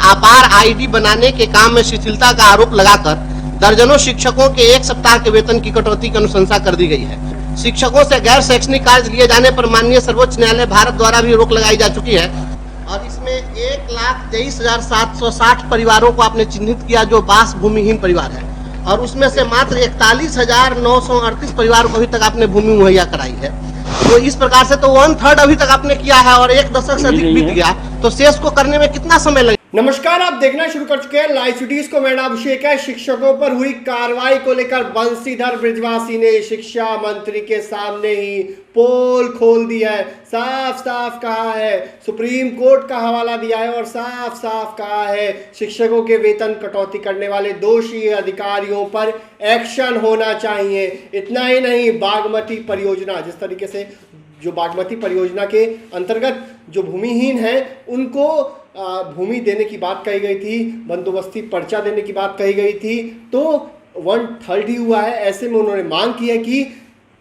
अपार आईडी बनाने के काम में शिथिलता का आरोप लगाकर दर्जनों शिक्षकों के 1 सप्ताह के वेतन की कटौती की अनुशंसा कर दी गई है। शिक्षकों से गैर शैक्षणिक कार्य लिए जाने पर माननीय सर्वोच्च न्यायालय भारत द्वारा भी रोक लगाई जा चुकी है और इसमें 1,23,760 परिवारों को आपने चिन्हित किया जो बास भूमिहीन परिवार है और उसमें से मात्र 41,938 परिवारों को अभी तक आपने भूमि मुहैया कराई है। तो इस प्रकार से तो 1/3 अभी तक आपने किया है और 1 दशक से अधिक बीत गया, तो शेष को करने में कितना समय लगेगा? नमस्कार, आप देखना शुरू कर चुके हैं लाइव सिटीज को। मेरा अभिषेक है। शिक्षकों पर हुई कार्रवाई को लेकर बंशीधर बृजवासी ने शिक्षा मंत्री के सामने ही पोल खोल दिया है। साफ साफ कहा है, सुप्रीम कोर्ट का हवाला दिया है और साफ साफ कहा है शिक्षकों के वेतन कटौती करने वाले दोषी अधिकारियों पर एक्शन होना चाहिए। इतना ही नहीं, बागमती परियोजना, जिस तरीके से जो बागमती परियोजना के अंतर्गत जो भूमिहीन है उनको भूमि देने की बात कही गई थी, बंदोबस्ती पर्चा देने की बात कही गई थी, तो 1/3 ही हुआ है। ऐसे में उन्होंने मांग की है कि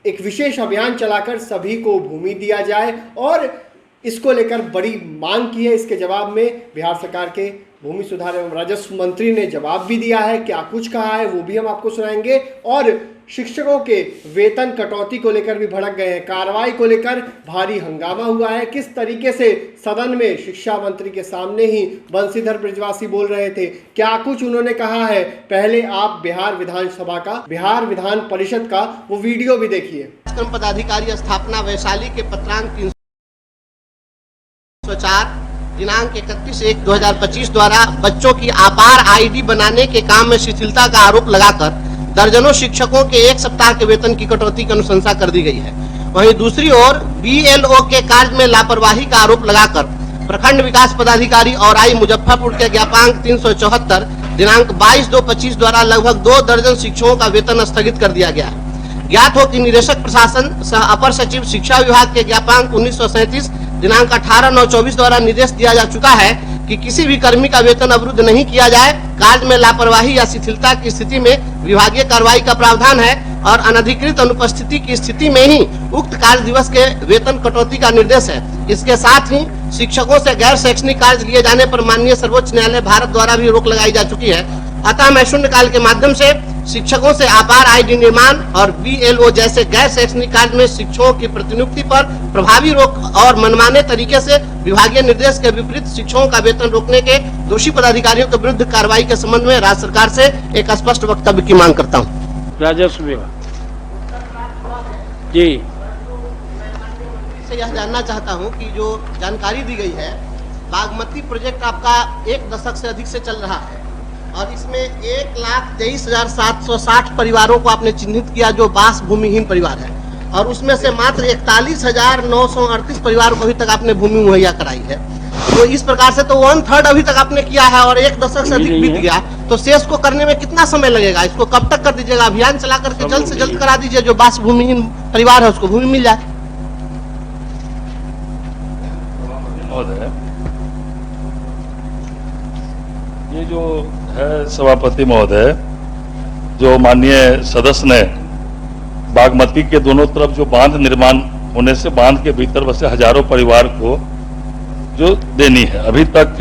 एक विशेष अभियान चलाकर सभी को भूमि दिया जाए और इसको लेकर बड़ी मांग की है। इसके जवाब में बिहार सरकार के भूमि सुधार एवं राजस्व मंत्री ने जवाब भी दिया है। क्या कुछ कहा है वो भी हम आपको सुनाएंगे और शिक्षकों के वेतन कटौती को लेकर भी भड़क गए हैं। कार्रवाई को लेकर भारी हंगामा हुआ है। किस तरीके से सदन में शिक्षा मंत्री के सामने ही बंशीधर बृजवासी बोल रहे थे, क्या कुछ उन्होंने कहा है, पहले आप बिहार विधान परिषद का वो वीडियो भी देखिए। पदाधिकारी स्थापना वैशाली के पत्रांक 304 दिनांक 31/1/2025 द्वारा बच्चों की अपार आईडी बनाने के काम में शिथिलता का आरोप लगाकर दर्जनों शिक्षकों के 1 सप्ताह के वेतन की कटौती की अनुशंसा कर दी गई है। वहीं दूसरी ओर BLO के कार्य में लापरवाही का आरोप लगाकर प्रखंड विकास पदाधिकारी और आई मुजफ्फरपुर के ज्ञापांक 374 दिनांक 22/2/25 द्वारा लगभग 2 दर्जन शिक्षकों का वेतन स्थगित कर दिया गया है। ज्ञात हो कि निदेशक प्रशासन सह अपर सचिव शिक्षा विभाग के ज्ञापांक 1937 दिनांक 18/9/24 द्वारा निर्देश दिया जा चुका है कि किसी भी कर्मी का वेतन अवरुद्ध नहीं किया जाए। कार्य में लापरवाही या शिथिलता की स्थिति में विभागीय कार्रवाई का प्रावधान है और अनधिकृत अनुपस्थिति की स्थिति में ही उक्त कार्य दिवस के वेतन कटौती का निर्देश है। इसके साथ ही शिक्षकों से गैर शैक्षणिक कार्य लिए जाने पर माननीय सर्वोच्च न्यायालय भारत द्वारा भी रोक लगाई जा चुकी है। अतः मैं शून्यकाल के माध्यम से शिक्षकों से अपार आईडी निर्माण और BLO जैसे गैर शैक्षणिक कार्य में शिक्षकों की प्रतिनियुक्ति पर प्रभावी रोक और मनमाने तरीके से विभागीय निर्देश के विपरीत शिक्षकों का वेतन रोकने के दोषी पदाधिकारियों के विरुद्ध कार्रवाई के संबंध में राज्य सरकार से एक स्पष्ट वक्तव्य की मांग करता हूँ। राजस्व विभाग जी से यह जानना चाहता हूँ कि जो जानकारी दी गई है, बागमती प्रोजेक्ट आपका 1 दशक से अधिक से चल रहा है और इसमें 1,23,760 परिवारों को आपने चिन्हित किया जो बास भूमिहीन परिवार है और उसमें से मात्र 41,938 परिवारों को अभी तक आपने भूमि मुहैया कराई है। तो इस प्रकार से तो 1/3 अभी तक आपने किया है और 1 दशक से अधिक बीत गया, तो शेष को करने में कितना समय लगेगा? इसको कब तक कर दीजिएगा? अभियान चला करके जल्द से जल्द करा दीजिए, जो बास भूमिहीन परिवार है उसको भूमि मिल जाए। ये जो है सभापति महोदय, जो माननीय सदस्य ने बागमती के दोनों तरफ जो बांध निर्माण होने से बांध के भीतर बसे हजारों परिवार को जो देनी है, अभी तक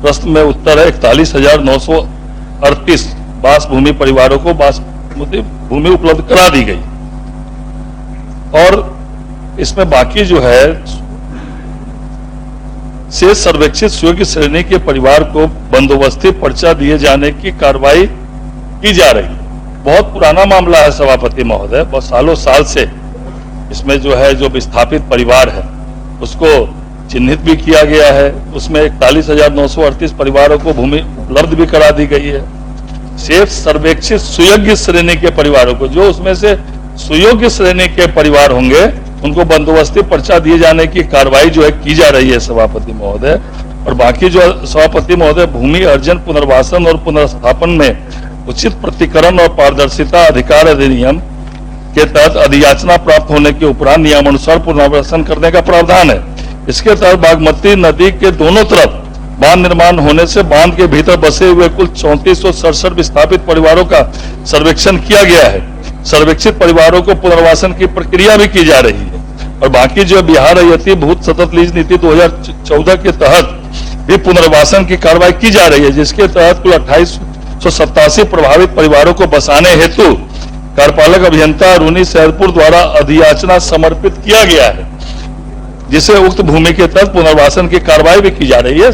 प्रश्न में उत्तर है 41,938 बास भूमि परिवारों को बासमती भूमि उपलब्ध करा दी गई और इसमें बाकी जो है से सर्वेक्षित योग्य श्रेणी के परिवार को बंदोबस्ती पर्चा दिए जाने की कार्रवाई की जा रही है। बहुत पुराना मामला है सभापति महोदय, बहुत सालों साल से इसमें जो है जो विस्थापित परिवार है उसको चिन्हित भी किया गया है। उसमें 41,938 परिवारों को भूमि उपलब्ध भी करा दी गई है। सिर्फ सर्वेक्षित सुयोग्य श्रेणी के परिवारों को, जो उसमें से सुयोग्य श्रेणी के परिवार होंगे उनको बंदोबस्ती पर्चा दिए जाने की कार्रवाई जो है की जा रही है सभापति महोदय। और बाकी जो सभापति महोदय भूमि अर्जन, पुनर्वासन और पुनर्स्थापन में उचित प्रतिकरण और पारदर्शिता अधिकार अधिनियम के तहत अधियाचना प्राप्त होने के उपरांत नियमानुसार पुनर्वासन करने का प्रावधान है। इसके तहत बागमती नदी के दोनों तरफ बांध निर्माण होने से बांध के भीतर बसे हुए कुल 3467 विस्थापित परिवारों का सर्वेक्षण किया गया है। सर्वेक्षित परिवारों को पुनर्वासन की प्रक्रिया भी की जा रही है। और बाकी जो बिहार रैयती भूत सतत लीज नीति 2014 के तहत भी पुनर्वासन की कार्रवाई की जा रही है, जिसके तहत कुल 2887 प्रभावित परिवारों को बसाने हेतु कार्यपालक अभियंता रूनी सैदपुर द्वारा अधियाचना समर्पित किया गया है, जिसे उक्त भूमि के तहत पुनर्वासन की कार्रवाई भी की जा रही है।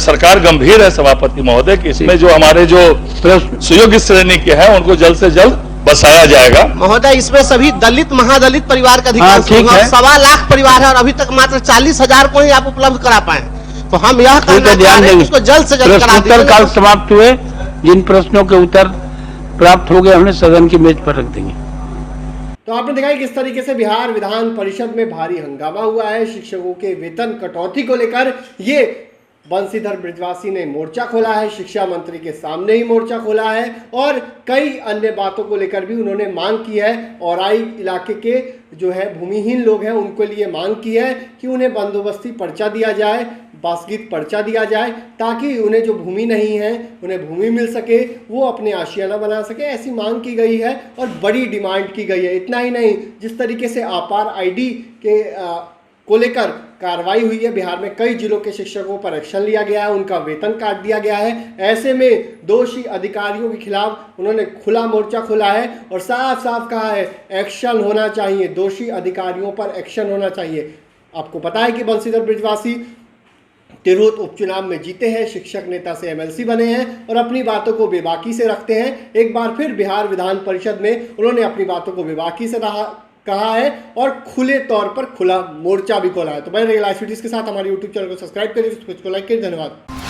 सरकार गंभीर है सभापति महोदय कि इसमें जो हमारे जो सुयोग्य श्रेणी के हैं उनको जल्द से जल्द बसाया जाएगा। महोदय, इसमें सभी दलित महादलित परिवार का अधिकांश 1.25 लाख परिवार है और अभी तक मात्र 40,000 को ही आप उपलब्ध करा पाए। तो हम यह कहना चाह रहे हैं कि इसको जल्द से जल्द करा दीजिए। काल समाप्त हुए, जिन प्रश्नों के उत्तर प्राप्त हो गए हमने सदन की मेज पर रख देंगे। तो आपने देखा किस तरीके से बिहार विधान परिषद में भारी हंगामा हुआ है। शिक्षकों के वेतन कटौती को लेकर ये बंशीधर बृजवासी ने मोर्चा खोला है, शिक्षा मंत्री के सामने ही मोर्चा खोला है और कई अन्य बातों को लेकर भी उन्होंने मांग की है। औराई इलाके के जो है भूमिहीन लोग हैं उनको लिए मांग की है कि उन्हें बंदोबस्ती पर्चा दिया जाए, बासगीत पर्चा दिया जाए, ताकि उन्हें जो भूमि नहीं है उन्हें भूमि मिल सके, वो अपने आशियाना बना सके। ऐसी मांग की गई है और बड़ी डिमांड की गई है। इतना ही नहीं, जिस तरीके से आपार आईडी के को लेकर कार्रवाई हुई है, बिहार में कई जिलों के शिक्षकों पर एक्शन लिया गया है, उनका वेतन काट दिया गया है। ऐसे में दोषी अधिकारियों के खिलाफ उन्होंने खुला मोर्चा खोला है और साफ साफ कहा है एक्शन होना चाहिए, दोषी अधिकारियों पर एक्शन होना चाहिए। आपको पता है कि बंशीधर बृजवासी तिरहुत उपचुनाव में जीते हैं, शिक्षक नेता से एमएलसी बने हैं और अपनी बातों को बेबाकी से रखते हैं। एक बार फिर बिहार विधान परिषद में उन्होंने अपनी बातों को बेबाकी से कहा है और खुले तौर पर खुला मोर्चा भी खोला है। तो बने रहिए लाइव सिटीज के साथ, हमारे यूट्यूब चैनल को सब्सक्राइब करिए, लाइक करिए। धन्यवाद।